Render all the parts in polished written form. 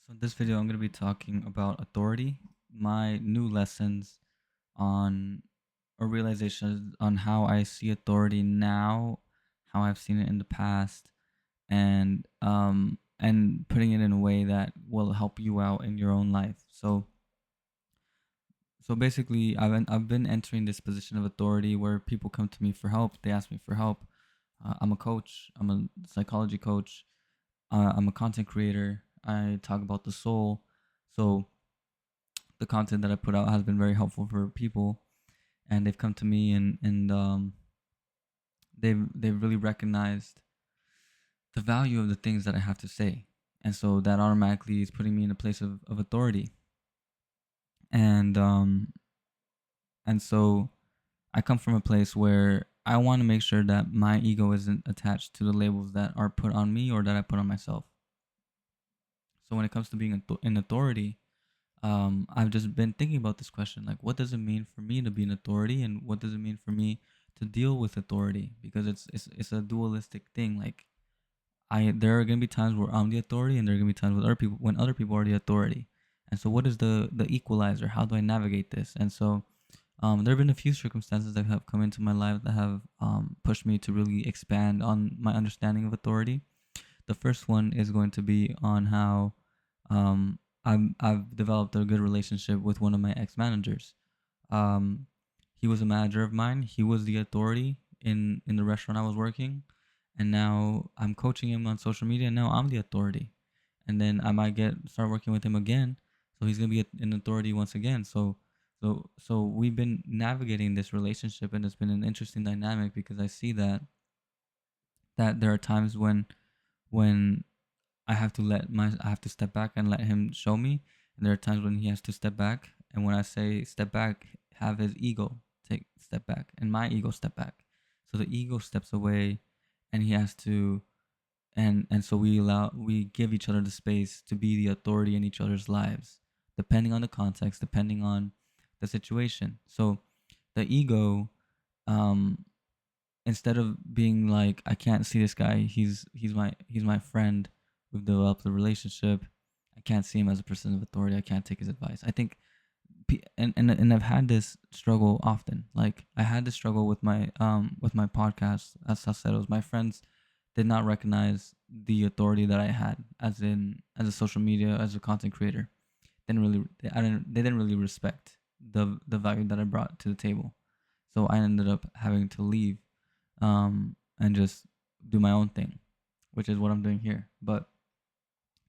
So in this video, I'm going to be talking about authority, my new lessons on or realizations on how I see authority now, how I've seen it in the past, and putting it in a way that will help you out in your own life. So basically, I've been entering this position of authority where people come to me for help. They ask me for help. I'm a coach. I'm a psychology coach. I'm a content creator. I talk about the soul. So the content that I put out has been very helpful for people, and they've come to me and they've really recognized the value of the things that I have to say, and so that automatically is putting me in a place of authority, and um and so I come from a place where I want to make sure that my ego isn't attached to the labels that are put on me or that I put on myself. So when it comes to being in authority, I've just been thinking about this question, like, what does it mean for me to be an authority, and what does it mean for me to deal with authority? Because it's a dualistic thing. Like, I there are gonna be times where I'm the authority, and there are gonna be times with other people when other people are the authority. And so, what is the equalizer? How do I navigate this? And so, there have been a few circumstances that have come into my life that have pushed me to really expand on my understanding of authority. The first one is going to be on how I've developed a good relationship with one of my ex managers. Um, he was a manager of mine. He was the authority in the restaurant I was working, and now I'm coaching him on social media. And now I'm the authority, and then I might get start working with him again. So he's gonna be an authority once again. So we've been navigating this relationship, and it's been an interesting dynamic because I see that there are times when I have to step back and let him show me. And there are times when he has to step back. And when I say step back, have his ego take step back and my ego step back. So the ego steps away and he has to and so we give each other the space to be the authority in each other's lives, depending on the context, depending on the situation. So the ego, um instead of being like, I can't see this guy, he's my friend, we've developed a relationship, I can't see him as a person of authority, I can't take his advice. I think and I've had this struggle often. Like, I had this struggle with my podcast. As I said, it was my friends did not recognize the authority that I had as a social media, as a content creator. They didn't really respect the value that I brought to the table. So I ended up having to leave, and just do my own thing, which is what I'm doing here. But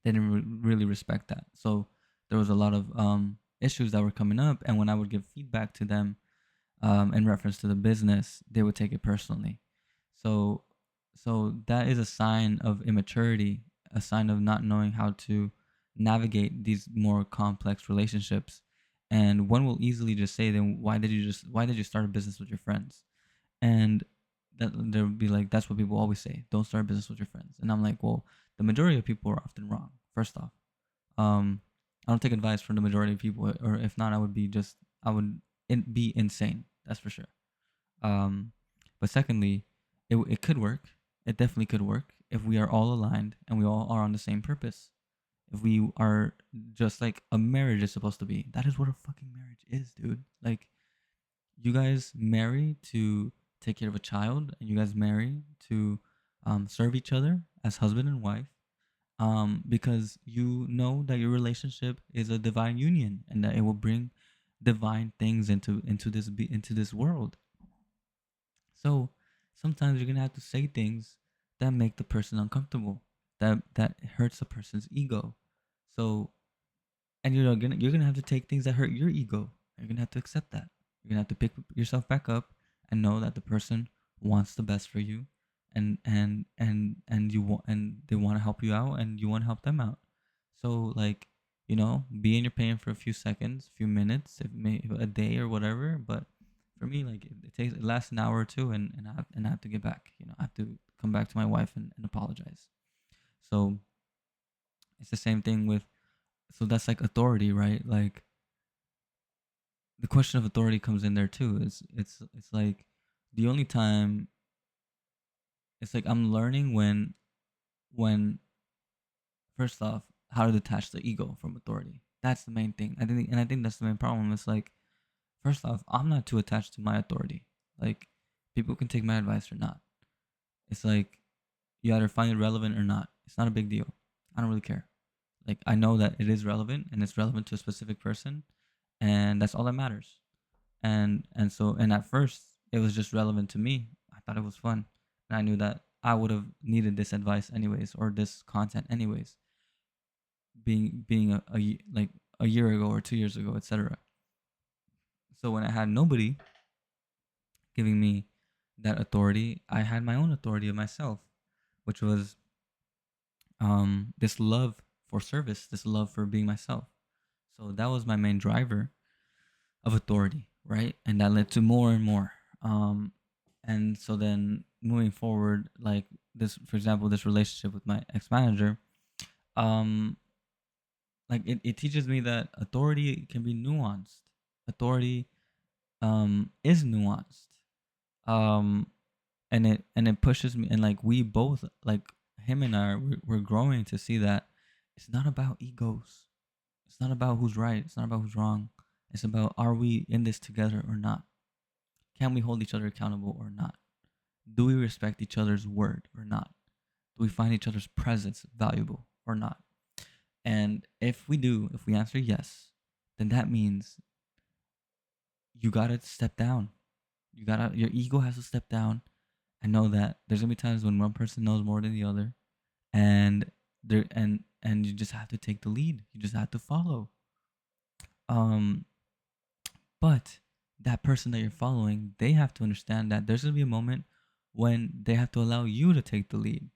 they didn't really respect that. So there was a lot of issues that were coming up, and when I would give feedback to them, in reference to the business, they would take it personally. So so that is a sign of immaturity, a sign of not knowing how to navigate these more complex relationships. And one will easily just say, then why did you start a business with your friends? And that there would be like, that's what people always say, don't start a business with your friends. And I'm like, well, the majority of people are often wrong. First off, um I don't take advice from the majority of people, or if not, I would be insane, that's for sure. um but secondly, it could work. It definitely could work if we are all aligned and we all are on the same purpose. If we are just like a marriage is supposed to be. That is what a fucking marriage is, dude. Like, you guys marry to take care of a child, and you guys marry to serve each other as husband and wife, because you know that your relationship is a divine union and that it will bring divine things into this world. So sometimes you're gonna have to say things that make the person uncomfortable, that hurts the person's ego. So, and you're gonna have to take things that hurt your ego. You're gonna have to accept that. You're gonna have to pick yourself back up and know that the person wants the best for you, and you want, and they want to help you out, and you want to help them out. So, like, be in your pain for a few seconds, few minutes, if a day or whatever. But for me, like, it lasts an hour or two, and I have to get back. I have to come back to my wife and apologize. So it's the same thing with, so that's like authority, right? Like, the question of authority comes in there too. It's like the only time, it's like I'm learning when first off, how to detach the ego from authority. That's the main thing. I think that's the main problem. It's like, first off, I'm not too attached to my authority. Like, people can take my advice or not. It's like, you either find it relevant or not. It's not a big deal. I don't really care. Like, I know that it is relevant and it's relevant to a specific person, and that's all that matters. And at first it was just relevant to me. I thought it was fun, and I knew that I would have needed this advice anyways, or this content anyways, being like a year ago or 2 years ago, etc. So when I had nobody giving me that authority, I had my own authority of myself, which was this love for service, this love for being myself. So that was my main driver of authority, right? And that led to more and more. Um, and so then moving forward, like this, for example, this relationship with my ex manager, um, like it teaches me that authority can be nuanced. Authority is nuanced. Um, and it pushes me, and like we both, like him and I, we're growing to see that it's not about egos. It's not about who's right. It's not about who's wrong. It's about, are we in this together or not? Can we hold each other accountable or not? Do we respect each other's word or not? Do we find each other's presence valuable or not? And if we do, if we answer yes, then that means you gotta step down. Your ego has to step down and know that there's gonna be times when one person knows more than the other, and and you just have to take the lead. You just have to follow. Um, but that person that you're following, they have to understand that there's gonna be a moment when they have to allow you to take the lead,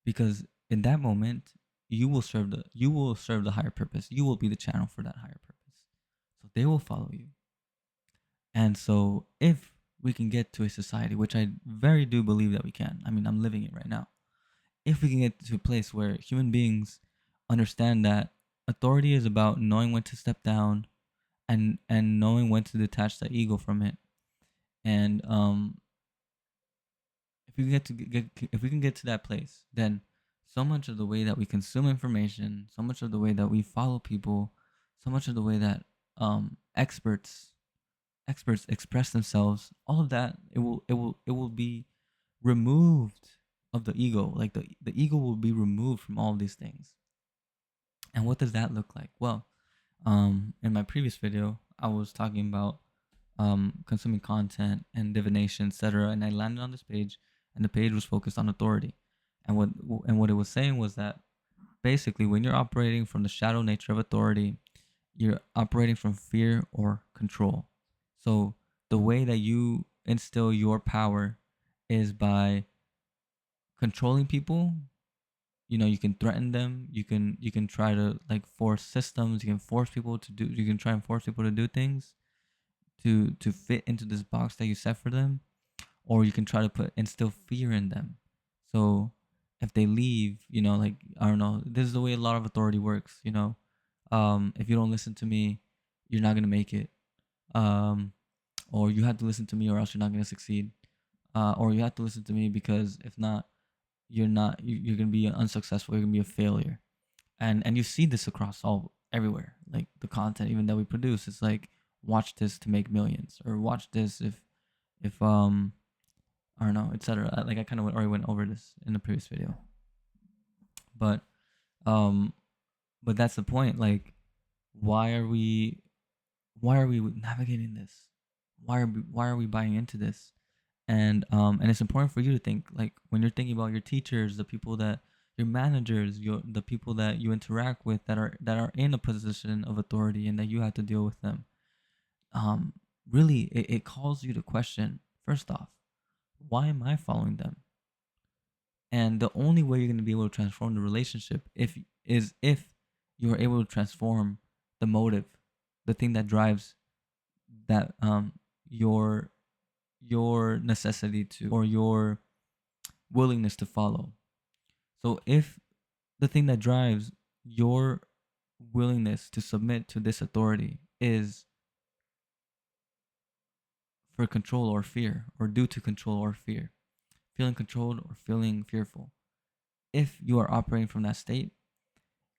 because in that moment you will serve the higher purpose. You will be the channel for that higher purpose. So they will follow you. And so if we can get to a society, which I very do believe that we can. I mean, I'm living it right now. If we can get to a place where human beings understand that authority is about knowing when to step down, and knowing when to detach the ego from it. And if we can if we can get to that place, then so much of the way that we consume information, so much of the way that we follow people, so much of the way that experts express themselves, all of that, it will be removed of the ego. Like the ego will be removed from all of these things. And what does that look like? Well, in my previous video, I was talking about consuming content and divination, etc. And I landed on this page, and the page was focused on authority. And what it was saying was that basically, when you're operating from the shadow nature of authority, you're operating from fear or control. So the way that you instill your power is by controlling people. You know, you can threaten them. You can try to like force systems. You can force people to do. You can try and force people to do things to fit into this box that you set for them, or you can try to put instill fear in them. So if they leave, you know, like, I don't know, this is the way a lot of authority works. You know, if you don't listen to me, you're not gonna make it. Um, or you have to listen to me, or else you're not gonna succeed. Or you have to listen to me, because if not, you're gonna be unsuccessful. You're gonna be a failure. And you see this across all everywhere. Like the content even that we produce, it's like, watch this to make millions, or watch this if I don't know, etc. Like I kind of already went over this in the previous video, but um, but that's the point. Like, why are we why are we navigating this? Why are we buying into this? And it's important for you to think, like, when you're thinking about your teachers, the people that your managers, the people that you interact with, that are in a position of authority and that you have to deal with them. um Really, it calls you to question, first off, why am I following them? And the only way you're going to be able to transform the relationship if you are able to transform the motive, the thing that drives that your necessity to, or your willingness to follow. So if the thing that drives your willingness to submit to this authority is for control or fear, or due to control or fear, feeling controlled or feeling fearful, if you are operating from that state,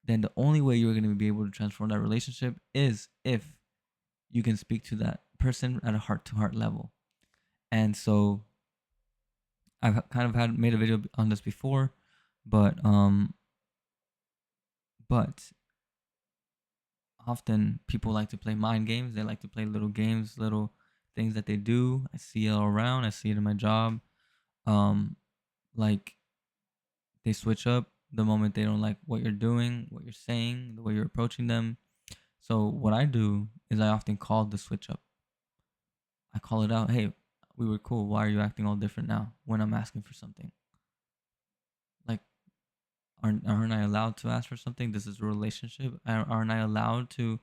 then the only way you're going to be able to transform that relationship is if you can speak to that person at a heart to heart level. And so I've kind of had made a video on this before, but but often people like to play mind games. They like to play little games, little things that they do. I see it all around. I see it in my job. Um, like they switch up the moment they don't like what you're doing, what you're saying, the way you're approaching them. So what I do is I often call the switch up. I call it out. Hey, we were cool. Why are you acting all different now when I'm asking for something? Like, aren't I allowed to ask for something? This is a relationship. Aren't I allowed to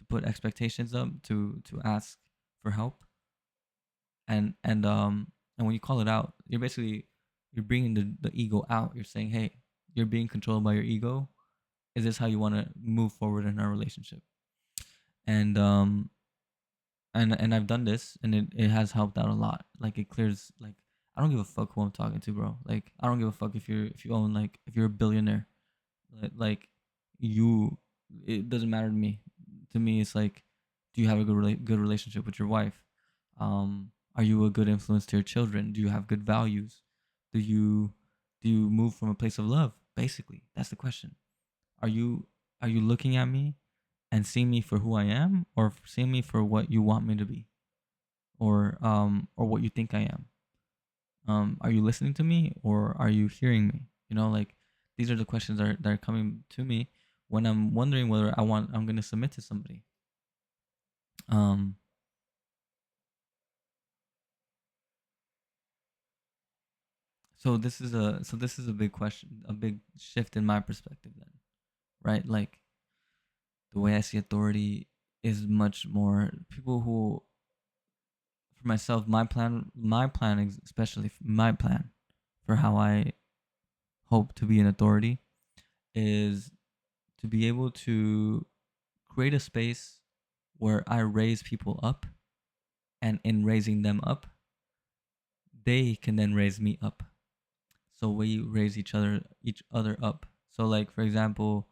put expectations up to ask for help? And when you call it out, you're bringing the ego out. You're saying, hey, you're being controlled by your ego. Is this how you want to move forward in our relationship? And and I've done this, and it has helped out a lot. Like it clears, like I don't give a fuck who I'm talking to, bro. Like I don't give a fuck if you own, like if you're a billionaire. Like you, it doesn't matter to me. To me, it's like, do you have a good relationship with your wife? Are you a good influence to your children? Do you have good values? Do you move from a place of love? Basically, that's the question. Are you looking at me and seeing me for who I am, or seeing me for what you want me to be, or what you think I am? Are you listening to me, or are you hearing me? Like these are the questions that are coming to me when I'm wondering whether I'm gonna submit to somebody. Um, this is a big question, a big shift in my perspective then, right? Like the way I see authority is much more people who, for myself, especially my plan for how I hope to be an authority is to be able to create a space where I raise people up, and in raising them up, they can then raise me up. So we raise each other up. So like for example,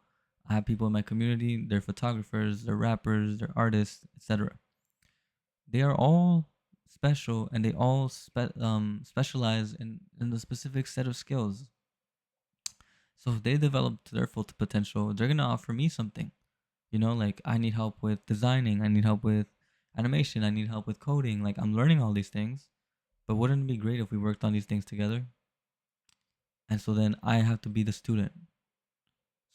I have people in my community, they're photographers, they're rappers, they're artists, etc. They are all special, and they all specialize in the specific set of skills. So if they develop to their full potential, they're gonna offer me something. Like I need help with designing, I need help with animation, I need help with coding. Like I'm learning all these things, but wouldn't it be great if we worked on these things together? And so then I have to be the student.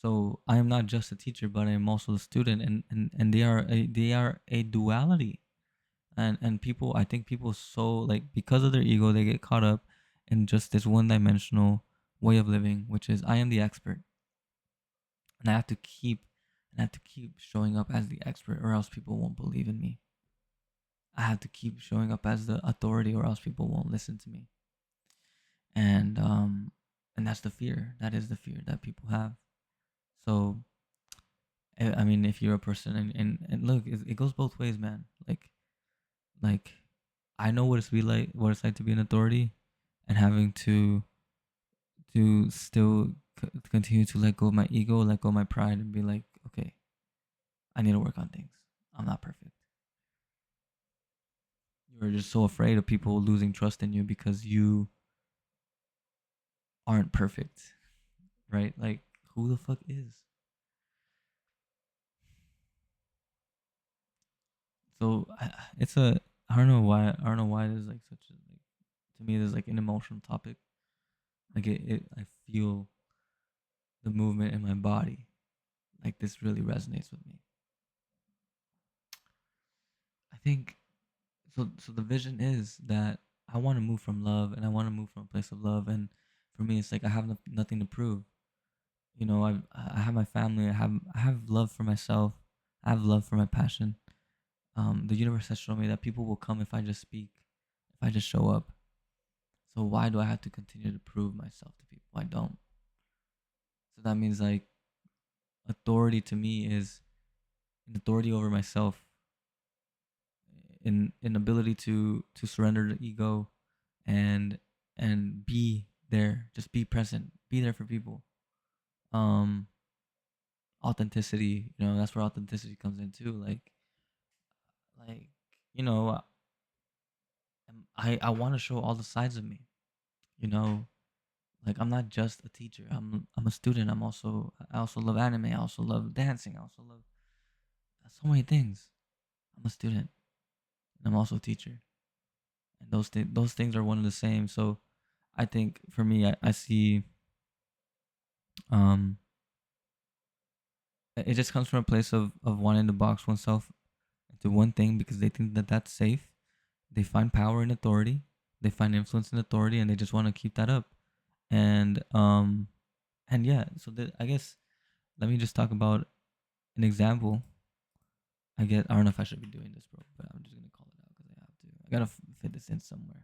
So I am not just a teacher, but I am also the student, and they are a duality. And people, I think people, so like because of their ego, they get caught up in just this one dimensional way of living, which is I am the expert, and I have to keep showing up as the expert, or else people won't believe in me. I have to keep showing up as the authority, or else people won't listen to me. And that's the fear. That is the fear that people have. So I mean, if you're a person, and look, it goes both ways, man. Like I know what it's like to be an authority, and having to still continue to let go of my ego, let go of my pride, and be like, okay, I need to work on things. I'm not perfect. You're just so afraid of people losing trust in you because you aren't perfect, right? Like, who the fuck is? So it's a I don't know why this is like such a, like, to me this is like an emotional topic. Like I feel the movement in my body. Like this really resonates with me. I think so the vision is that I want to move from love, and I want to move from a place of love, and for me it's like I have nothing to prove. I have my family, I have love for myself, I have love for my passion. The universe has shown me that people will come if I just speak, if I just show up. So why do I have to continue to prove myself to people? I don't. So that means like authority to me is an authority over myself, in ability to surrender the ego, and be there, just be present, be there for people. Um authenticity. That's where authenticity comes in too. Like you know, I want to show all the sides of me. You know, like I'm not just a teacher. I'm a student. I also love anime. I also love dancing. I also love so many things. I'm a student and I'm also a teacher, and those things are one and the same. So I think for me, I see um it just comes from a place of wanting to box oneself into one thing because they think that that's safe. They find power in authority, they find influence in authority, and they just want to keep that up. And yeah, so I guess let me just talk about an example. I don't know if I should be doing this, bro, but I'm just gonna call it out because I have to. I gotta fit this in somewhere.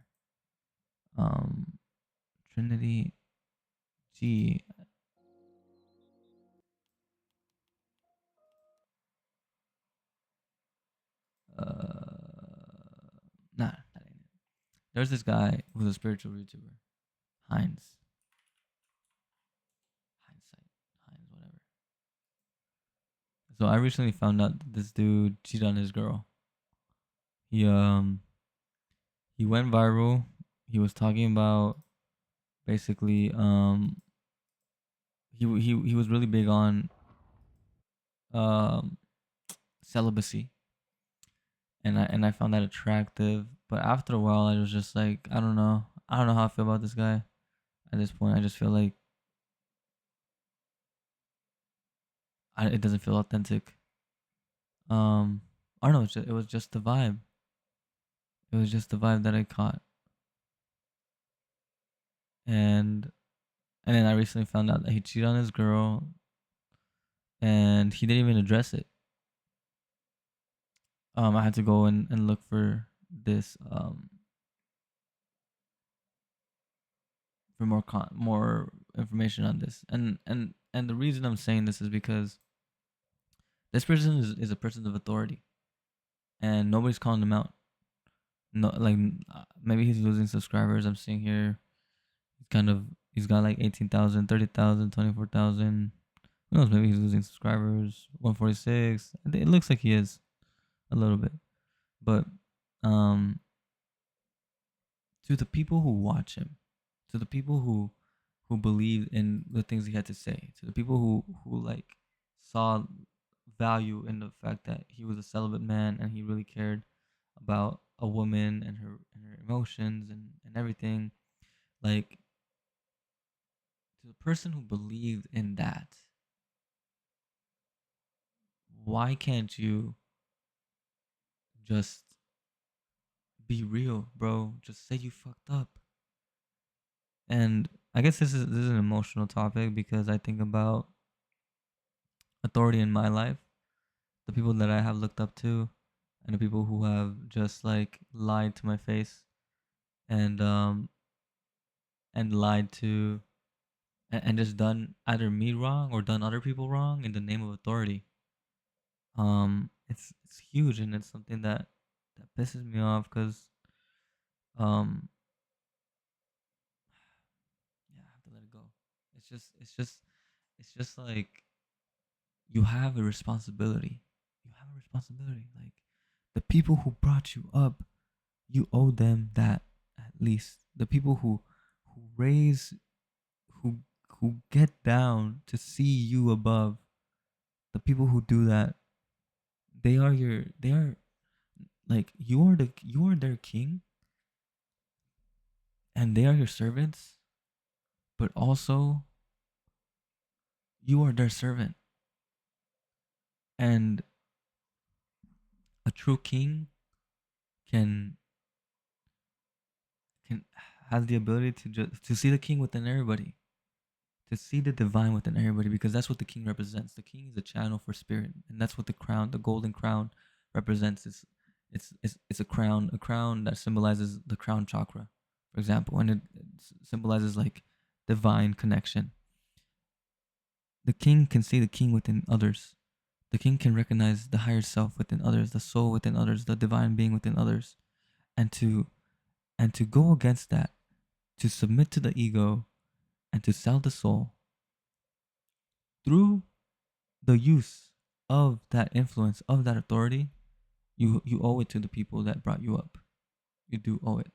Um, Trinity G. Nah, that ain't it. There's this guy who's a spiritual YouTuber, Heinz, Hindsight, Heinz, whatever. So I recently found out that this dude cheated on his girl. He um he went viral. He was talking about basically he was really big on um celibacy, and I found that attractive. But after a while, I was just like, I don't know. I don't know how I feel about this guy at this point. I just feel like it doesn't feel authentic. I don't know. It was just the vibe. It was just the vibe that I caught, and and then I recently found out that he cheated on his girl, and he didn't even address it. I had to go and look for this for more information on this, and the reason I'm saying this is because this person is a person of authority, and nobody's calling him out. No, like maybe he's losing subscribers. I'm seeing here he's got like 18,000, 30,000, 24,000. Who knows? Maybe he's losing subscribers. 146. It looks like he is a little bit, but um, to the people who watch him, to the people who believed in the things he had to say, to the people who like saw value in the fact that he was a celibate man and he really cared about a woman and her emotions and everything. Like to the person who believed in that, why can't you just be real, bro? Just say you fucked up. And I guess this is an emotional topic because I think about authority in my life, the people that I have looked up to, and the people who have just like lied to my face and lied to and just done either me wrong or done other people wrong in the name of authority. It's huge and it's something that pisses me off because um yeah, I have to let it go. It's just like you have a responsibility. You have a responsibility. Like the people who brought you up, you owe them that at least. The people who raise who who get down to see you above, the people who do that, they are like you are their king and they are your servants, but also you are their servant. And a true king can can has the ability to see the king within everybody, to see the divine within everybody, because that's what the king represents. The king is a channel for spirit, and that's what the crown, the golden crown, represents. It's a crown that symbolizes the crown chakra, for example, and it symbolizes like divine connection. The king can see the king within others. The king can recognize the higher self within others, the soul within others, the divine being within others, and to go against that, to submit to the ego, and to sell the soul through the use of that influence, of that authority, you owe it to the people that brought you up. You do owe it.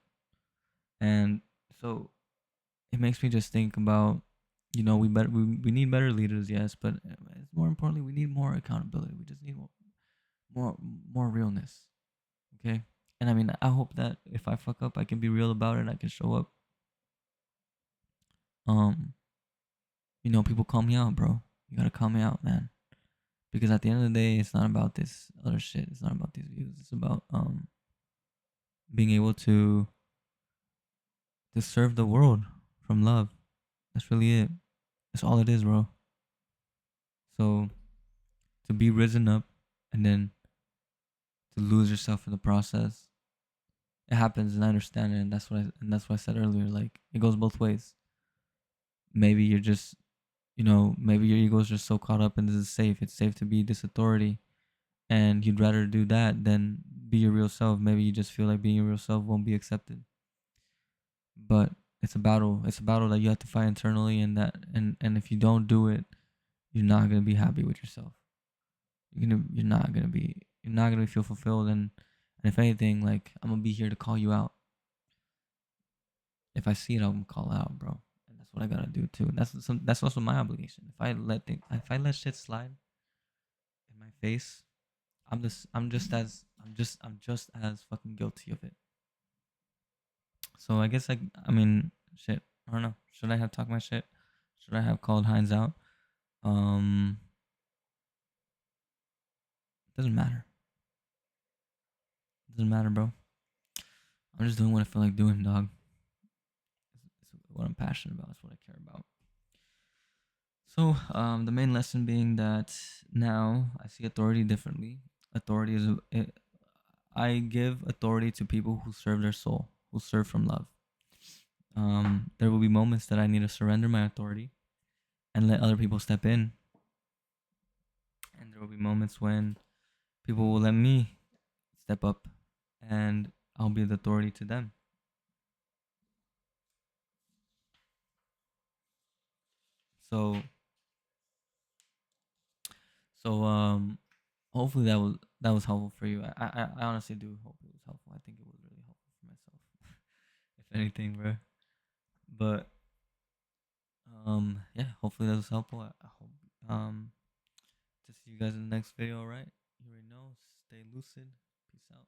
And so it makes me just think about, we need better leaders, yes, but more importantly, we need more accountability. We just need more more realness. Okay. And I mean, I hope that if I fuck up, I can be real about it. I can show up. um People call me out, bro. You gotta call me out, man. Because at the end of the day, it's not about this other shit. It's not about these views. It's about being able to serve the world from love. That's really it. That's all it is, bro. So to be risen up and then to lose yourself in the process, it happens, and I understand it. And that's what I said earlier. Like, it goes both ways. Maybe you're just, maybe your ego is just so caught up in this is safe. It's safe to be this authority, and you'd rather do that than be your real self. Maybe you just feel like being your real self won't be accepted. But it's a battle. It's a battle that you have to fight internally, and if you don't do it, you're not gonna be happy with yourself. You're not gonna feel fulfilled, and if anything, like, I'm gonna be here to call you out. If I see it, I'm gonna call it out, bro. And that's what I gotta do too. That's also my obligation. If I let shit slide in my face, I'm just as fucking guilty of it. So I guess, I mean, shit. I don't know. Should I have talked my shit? Should I have called Heinz out? Um, doesn't matter. Doesn't matter, bro. I'm just doing what I feel like doing, dog. It's what I'm passionate about. It's what I care about. So, the main lesson being that now I see authority differently. Authority is I give authority to people who serve their soul, who serve from love. There will be moments that I need to surrender my authority and let other people step in, and there will be moments when people will let me step up, and I'll be the authority to them. So, so hopefully that was helpful for you. I honestly do hope it was helpful. I think it was really helpful for myself, if anything, bro. But yeah, hopefully that was helpful. I hope to see you guys in the next video. All right, you already know. Stay lucid. Peace out.